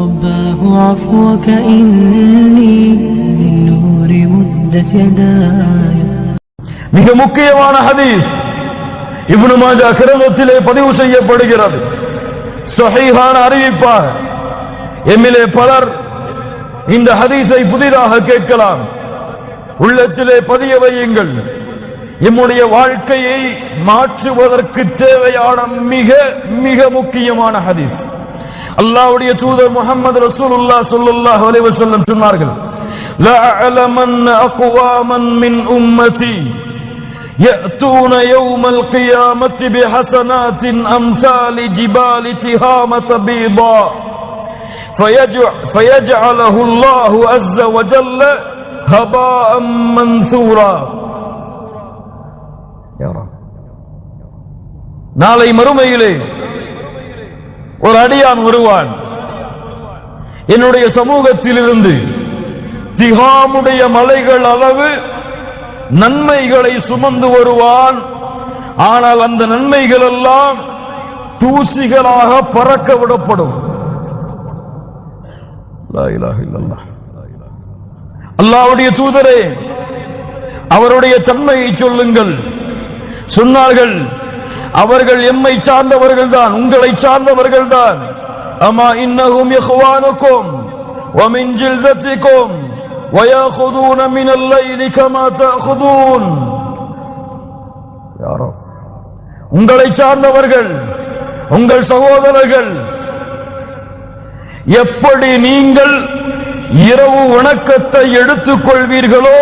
رباه عفوك إني من نور مدت يداي. மிக முக்கியமான ஹதீஸ் இப்னு மாஜா கிரந்தத்திலே பதிவு செய்யப்படுகிறது. ஸஹீஹான அறிவிப்பாக எம்மிலே பலர் இந்த ஹதீஸை புதிதாக கேட்கலாம். உள்ளத்திலே பதிய வையுங்கள். எம்முடைய வாழ்க்கையை மாற்றுவதற்கு தேவையான மிக மிக முக்கியமான ஹதீஸ். அல்லாஹ்வுடைய தூதர் முஹம்மது ரசூலுல்லாஹ் ஸல்லல்லாஹு அலைஹி வஸல்லம் சொன்னார்கள், லா அலமன் அக்வாமன் மின் உம்மதி يأتون يوم القيامة بحسنات أمثال جبال تهامة بيضاء فيجعله الله عز وجل هباء منثورا. நாளை மறுமையிலே ஒரு அடியான் வருவான். என்னுடைய சமூகத்திலிருந்து திஹாமுடைய மலைகள் அளவு நன்மைகளை சுமந்து வருவான். ஆனால் அந்த நன்மைகள் எல்லாம் தூசிகளாக பறக்க விடப்படும். லா இலாஹ இல்லல்லாஹ். அல்லாஹ்வுடைய தூதரே, அவருடைய தன்மையை சொல்லுங்கள். சொன்னார்கள், அவர்கள் எம்மை சார்ந்தவர்கள் தான், உங்களை சார்ந்தவர்கள் தான். அமா இன்னஹும் இஹ்வானுக்கும் வ மின் ஜில்தத்திக்கும் وَيَأْخُذُونَ مِنَ اللَّيْلِ كَمَا تَأْخُذُونَ. யாரோ உங்களை சார்ந்தவர்கள், உங்கள் சகோதரர்கள். எப்படி நீங்கள் இரவு வணக்கத்தை எடுத்துக் கொள்வீர்களோ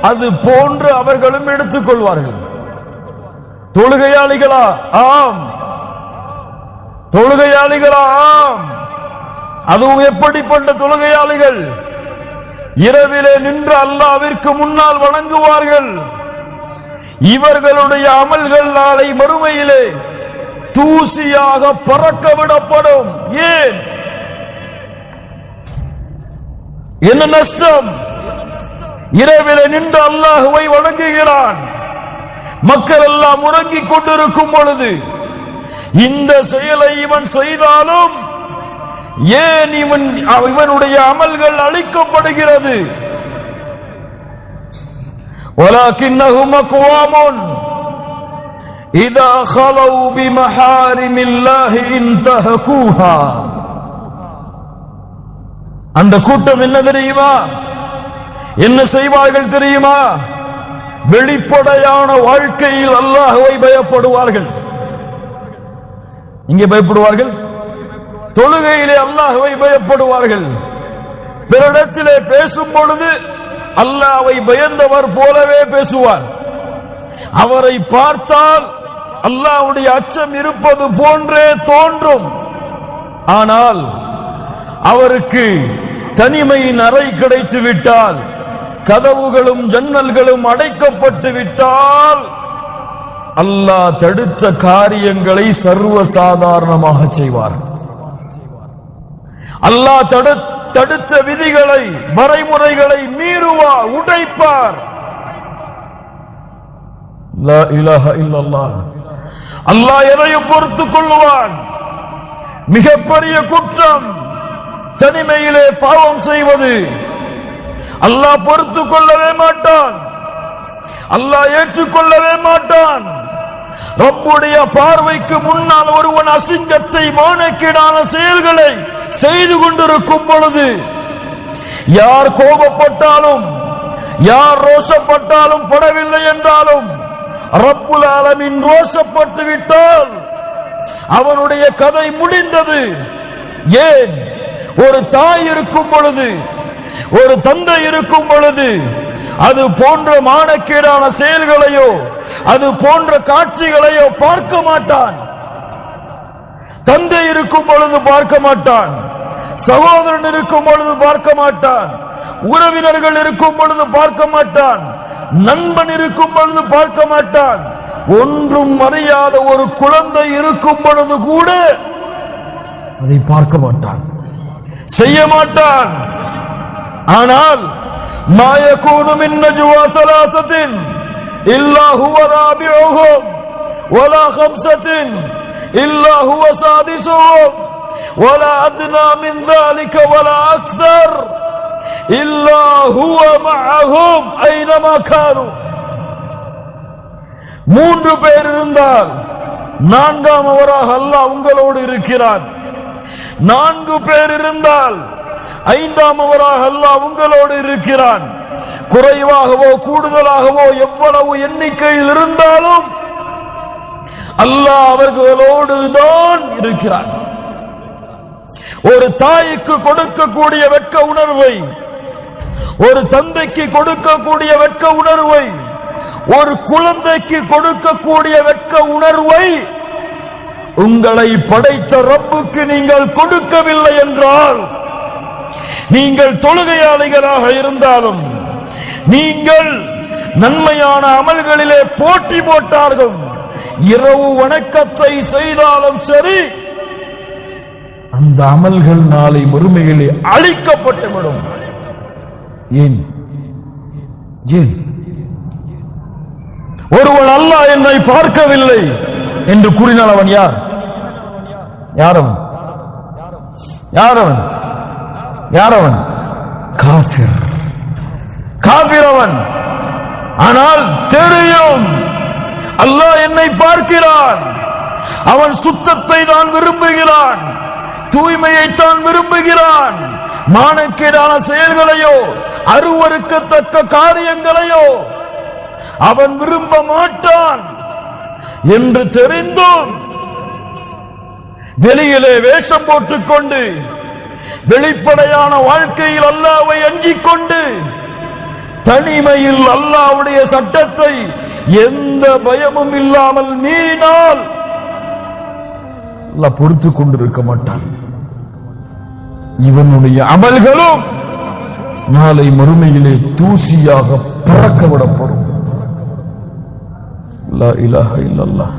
அது போன்று அவர்களும் எடுத்துக் கொள்வார்கள். தொழுகையாளிகளா? ஆம். தொழுகையாளிகளா? ஆம். அதுவும் எப்படிப்பட்ட தொழுகையாளிகள்? இரவிலே நின்று அல்லாஹ்விற்கு முன்னால் வணங்குவார்கள். இவர்களுடைய அமல்கள் நாளை மறுமையிலே தூசியாக பறக்க விடப்படும். ஏன்? என்ன நஷ்டம்? இரவிலே நின்று அல்லாஹ்வை வணங்குகிறான். மக்கள் எல்லாம் உறங்கிக் கொண்டிருக்கும் பொழுது இந்த செயலை இவன் செய்தாலும் ஏன் இவனுடைய அமல்கள் அளிக்கப்படுகிறது? வலாக்கின்னஹும் அக்வாமுன் இதா خلوا بمحارم الله انتهكوها. அந்த கூட்டம் என்ன தெரியுமா? என்ன செய்வார்கள் தெரியுமா? வெளிப்படையான வாழ்க்கையில் அல்லாஹ்வை பயப்படுவார்கள். இங்கே பயப்படுவார்கள், தொழுகையிலே அல்லாஹ்வை பயப்படுவார்கள். பிறரிடத்திலே பேசும் பொழுது அல்லாஹ்வை பயந்தவர் போலவே பேசுவார். அவரை பார்த்தால் அல்லாஹ்வுடைய அச்சம் இருப்பது போன்றே தோன்றும். ஆனால் அவருக்கு தனிமையின் அறை கிடைத்து விட்டால், கதவுகளும் ஜன்னல்களும் அடைக்கப்பட்டு விட்டால், அல்லாஹ் தடுத்த காரியங்களை சர்வ சாதாரணமாக செய்வார். அல்லாஹ் தடுத்த விதிகளை, வரைமுறைகளை மீறுவார், உடைப்பார். லா இலாஹ இல்லல்லாஹ். அல்லாஹ் எதையும் பொறுத்துக் கொள்வான். மிகப்பெரிய குற்றம் தனிமையிலே பாவம் செய்வது. அல்லாஹ் பொறுத்துக் கொள்ளவே மாட்டான். அல்லாஹ் ஏற்றுக்கொள்ளவே மாட்டான். ரப்புடைய பார்வைக்கு முன்னால் ஒருவன் அசிங்கத்தை, மானக்கேடான செயல்களை செய்து கொண்டிருக்கும் பொழுது, யார் கோபப்பட்டாலும், யார் ரோஷப்பட்டாலும், படவில்லை என்றாலும், ரப்புல் ஆலமீன் ரோஷப்பட்டு விட்டால் அவனுடைய கதை முடிந்தது. ஏன்? ஒரு தாய் இருக்கும் பொழுது, ஒரு தந்தை இருக்கும் பொழுது அது போன்ற மானக்கேடான செயல்களையோ, அது போன்ற காட்சிகளையோ பார்க்க மாட்டான். தந்தை இருக்கும் பொழுது பார்க்க மாட்டான், சகோதரன் இருக்கும் பொழுது பார்க்க மாட்டான், உறவினர்கள் இருக்கும் பொழுது பார்க்க மாட்டான், நண்பன் இருக்கும் பொழுது பார்க்க மாட்டான். ஒன்றும் அறியாத ஒரு குழந்தை இருக்கும் பொழுது கூட அதை பார்க்க மாட்டான், செய்ய மாட்டான். ஆனால் மா யகூனு மின் நஜ்வா ஸலாஸத்தின் இல்லா ஹுவ ராபிஉஹும் வலா ஹம்ஸத்தின் இல்லா ஹுவ சாதிஸுஹும் ولا أدنى من ذلك ولا أكثر إلا هو معهم أينما كانوا. 3 பேர் இருந்தால் 4ஆமவராக அல்லாஹ் உங்களோடு இருக்கிறான். 4 பேர் இருந்தால் 5ஆமவராக அல்லாஹ் உங்களோடு இருக்கிறான். குறைவாகவோ கூடுதலாகவோ எவ்வளவு எண்ணிக்கையில் இருந்தாலும் அல்லாஹ் அவர்களோடு தான் இருக்கிறான். ஒரு தாய்க்கு கொடுக்கக்கூடிய வெட்க உணர்வை, ஒரு தந்தைக்கு கொடுக்கக்கூடிய வெட்க உணர்வை, ஒரு குழந்தைக்கு கொடுக்கக்கூடிய வெட்க உணர்வை உங்களை படைத்த ரப்புக்கு நீங்கள் கொடுக்கவில்லை என்றால், நீங்கள் தொழுகையாளிகளாக இருந்தாலும், நீங்கள் நன்மையான அமல்களிலே போட்டி போட்டார்கள், இரவு வணக்கத்தை செய்தாலும் சரி, அந்த அமல்கள் நாளை மறுமையிலே அழிக்கப்பட்டுவிடும். ஏன் ஏன் ஒருவன் அல்லாஹ் என்னை பார்க்கவில்லை என்று கூறினால் அவன் யார்? யாரவன்? யாரவன்? யாரவன்? காஃபிர். காஃபிர் அவன். ஆனால் தெரியும் அல்லாஹ் என்னை பார்க்கிறான். அவன் சுத்தத்தை தான் விரும்புகிறான், தூய்மையை தான் விரும்புகிறான். மானக்கேடான செயல்களையோ அருவருக்கத்தக்க காரியங்களையோ அவன் விரும்ப மாட்டான் என்று தெரிந்தும் வெளியிலே வேஷம் போட்டுக்கொண்டு வெளிப்படையான வாழ்க்கையில் அல்லாஹ்வை அஞ்சிக் கொண்டு தனிமையில் அல்லாஹ்வுடைய சட்டத்தை எந்த பயமும் இல்லாமல் மீறினால் அல்லாஹ் பொறுத்துக் கொண்டிருக்க மாட்டான். இவனுடைய அமல்களும் நாளை மறுமையிலே தூசியாக பறக்க விடப்படும். லா இலாஹா இல்லல்லாஹ்.